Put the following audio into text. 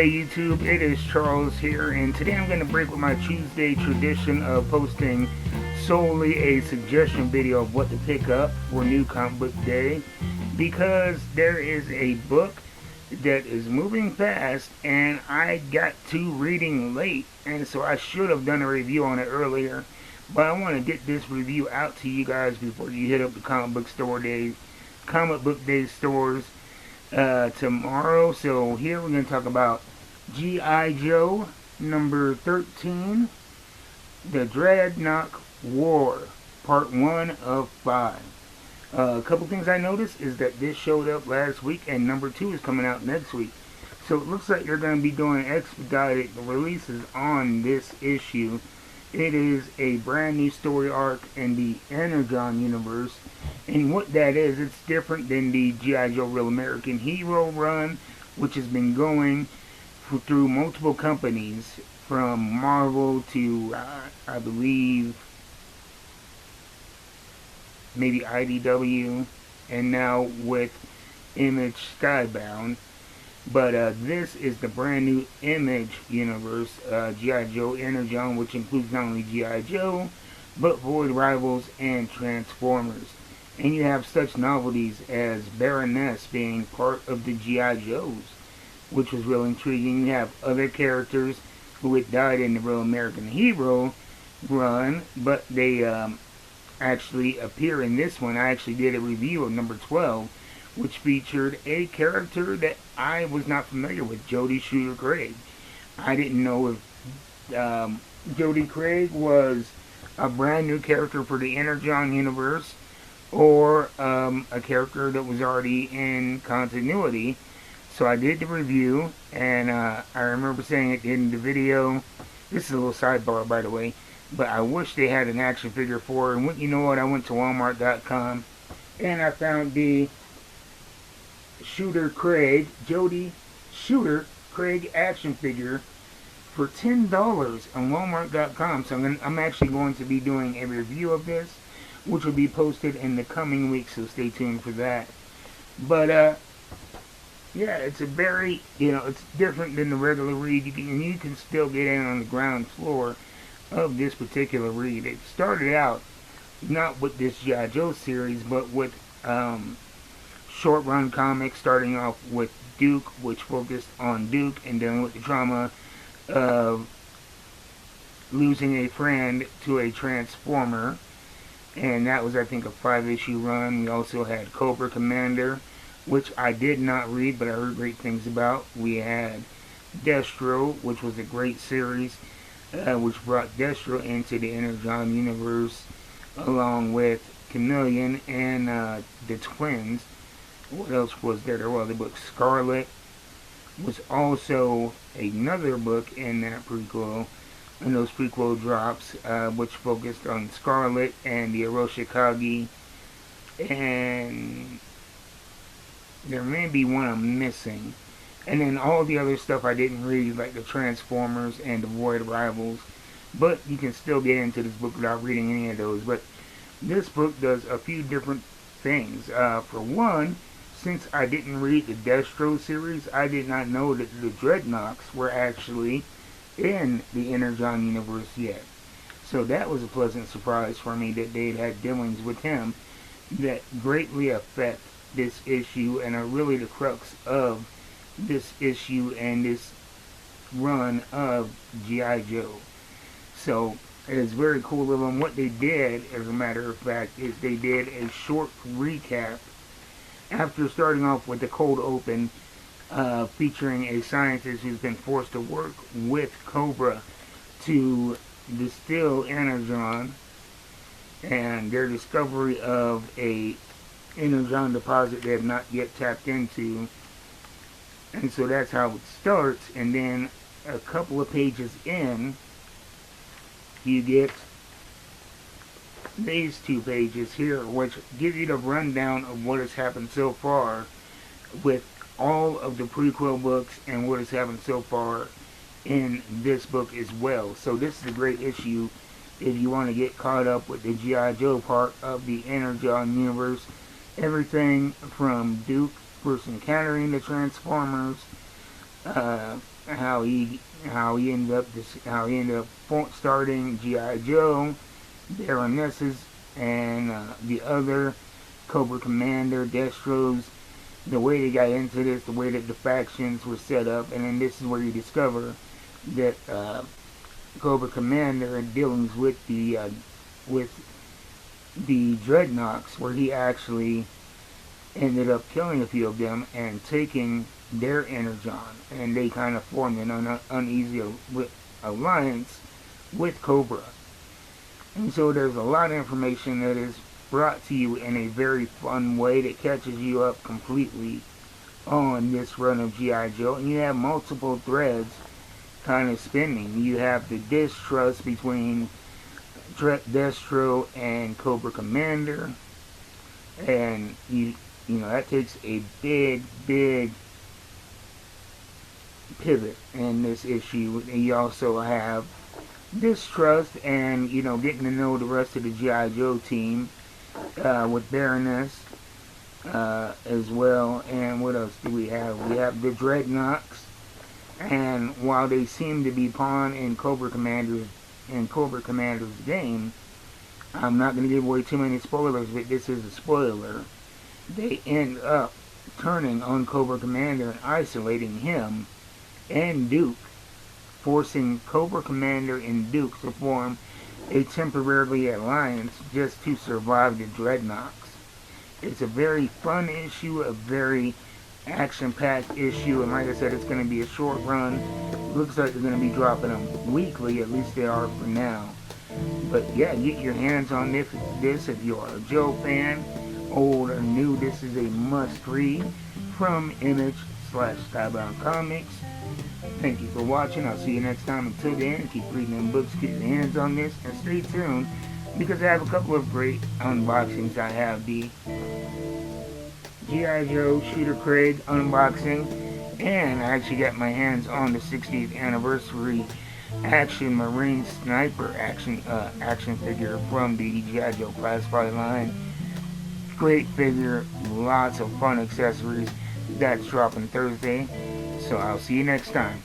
Hey YouTube, it is Charles here, and today I'm going to break with my Tuesday tradition of posting solely a suggestion video of what to pick up for New Comic Book Day, because there is a book that is moving fast and I got to reading late, and so I should have done a review on it earlier, but I want to get this review out to you guys before you hit up the comic book day stores tomorrow. So here we're going to talk about G.I. Joe number 13, the Dreadnok War, part 1 of 5. A couple things I noticed is that this showed up last week and number 2 is coming out next week. So it looks like they're going to be doing expedited releases on this issue. It is a brand new story arc in the Energon universe. And what that is, it's different than the G.I. Joe Real American Hero run, which has been going through multiple companies, from Marvel to, I believe, maybe IDW, and now with Image Skybound. But this is the brand new Image universe, G.I. Joe Energon, which includes not only G.I. Joe, but Void Rivals and Transformers. And you have such novelties as Baroness being part of the G.I. Joes, which was real intriguing. You have other characters who had died in the Real American Hero run, but they actually appear in this one. I actually did a review of number 12, which featured a character that I was not familiar with, Jodie Shooter Craig. I didn't know if Jodie Craig was a brand new character for the Energon universe, or a character that was already in continuity. So I did the review, and I remember saying at the end of the video, this is a little sidebar by the way, but I wish they had an action figure for her. And you know what, I went to Walmart.com and I found the Jodie Shooter Craig action figure for $10 on Walmart.com. So I'm actually going to be doing a review of this, which will be posted in the coming weeks, so stay tuned for that. But yeah, it's a very, it's different than the regular read. You can still get in on the ground floor of this particular read. It started out not with this G.I. Joe series, but with short run comics, starting off with Duke, which focused on Duke and dealing with the trauma of losing a friend to a Transformer. And that was, I think, a 5-issue run. We also had Cobra Commander, which I did not read, but I heard great things about. We had Destro, which was a great series, which brought Destro into the Energon universe, along with Chameleon and the twins. What else was there? There was the book Scarlet, was also another book in that prequel. And those prequel drops, which focused on Scarlet and the Aroshikage, and there may be one I'm missing, and then all the other stuff I didn't read, like the Transformers and the Void Rivals, but you can still get into this book without reading any of those. But this book does a few different things. For one, since I didn't read the Destro series, I did not know that the Dreadnoks were actually in the Energon universe yet. So that was a pleasant surprise for me, that they'd had dealings with him that greatly affect this issue and are really the crux of this issue and this run of G.I. Joe. So it's very cool of them. What they did, as a matter of fact, is they did a short recap after starting off with the cold open, featuring a scientist who's been forced to work with Cobra to distill Energon, and their discovery of a Energon deposit they have not yet tapped into. And so that's how it starts. And then a couple of pages in, you get these 2 pages here, which give you the rundown of what has happened so far with all of the prequel books and what has happened so far in this book as well. So this is a great issue if you want to get caught up with the G.I. Joe part of the Energon universe. Everything from Duke first encountering the Transformers, he ended up starting G.I. Joe, Baroness's, and the other Cobra Commander, Destro's, the way they got into this, the way that the factions were set up, and then this is where you discover that Cobra Commander and dealings with the Dreadnoks, where he actually ended up killing a few of them and taking their energon, and they kind of formed an uneasy alliance with Cobra. And so there's a lot of information that is brought to you in a very fun way that catches you up completely on this run of G.I. Joe, and you have multiple threads kind of spinning. You have the distrust between Destro and Cobra Commander, and you know that takes a big pivot in this issue. And you also have distrust and getting to know the rest of the G.I. Joe team with Baroness as well. And what else do we have? We have the Dreadnoks, and while they seem to be pawn in Cobra Commander's game, I'm not going to give away too many spoilers, but this is a spoiler. They end up turning on Cobra Commander and isolating him and Duke, forcing Cobra Commander and Duke to form a temporary alliance just to survive the Dreadnoks. It's a very fun issue, a very action-packed issue, and like I said, it's going to be a short run. Looks like they're going to be dropping them weekly, at least they are for now. But yeah, get your hands on this if you're a Joe fan, old or new. This is a must-read from Image/Skybound Comics. Thank you for watching. I'll see you next time. Until then, keep reading them books, get your hands on this, and stay tuned, because I have a couple of great unboxings. I have the G.I. Joe Shooter Craig unboxing, and I actually got my hands on the 60th anniversary Action Marine Sniper action figure from the G.I. Joe Classified line. Great figure, lots of fun accessories. That's dropping Thursday, so I'll see you next time.